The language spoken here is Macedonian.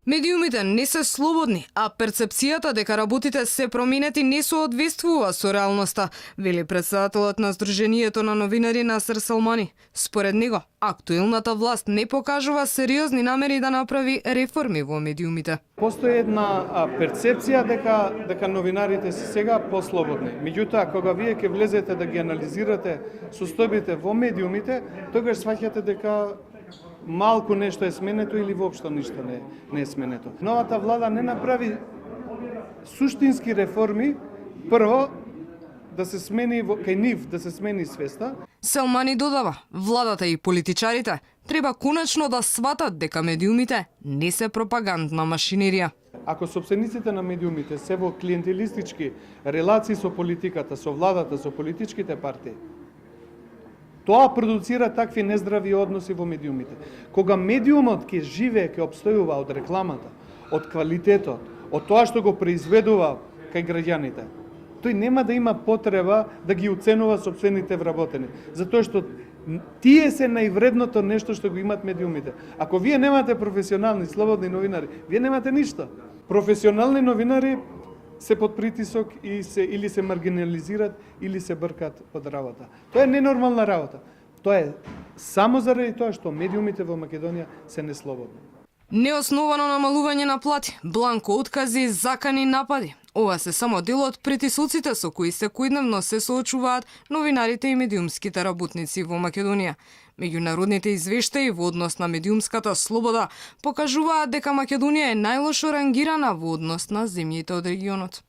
Медиумите не се слободни, а перцепцијата дека работите се променети не соодветствува со реалноста, вели претседателот на Сдруженијето на новинари Насер Салмани. Според него, актуелната власт не покажува сериозни намери да направи реформи во медиумите. Постои една перцепција дека новинарите се сега послободни. Меѓутоа, кога вие ќе влезете да ги анализирате состојбите во медиумите, тогаш сваќате дека малку нешто е сменето или воопшто ништо не е сменето. Новата влада не направи суштински реформи. Прво, да се смени кај нив, да се смени свеста. Салмани додава, владата и политичарите треба конечно да сватат дека медиумите не се пропагандна машинерија. Ако собствениците на медиумите се во клиентелистички релации со политиката, со владата, со политичките партии, тоа продуцира такви нездрави односи во медиумите. Кога медиумот ќе живее, ќе обстојува од рекламата, од квалитетот, од тоа што го произведува кај граѓаните, тој нема да има потреба да ги уценува сопствените вработени, затоа што тие се највредното нешто што го имат медиумите. Ако вие немате професионални, слободни новинари, вие немате ништо. Професионални новинари се под притисок и или се маргинализират, или се бркат од работа. Тоа е ненормална работа. Тоа е само заради тоа што медиумите во Македонија се неслободни. Неосновано намалување на плати, бланко откази, закани напади. Ова се само дел од притисоците со кои секојдневно се соочуваат новинарите и медиумските работници во Македонија. Меѓународните извештаи во однос на медиумската слобода покажуваат дека Македонија е најлошо рангирана во однос на земјите од регионот.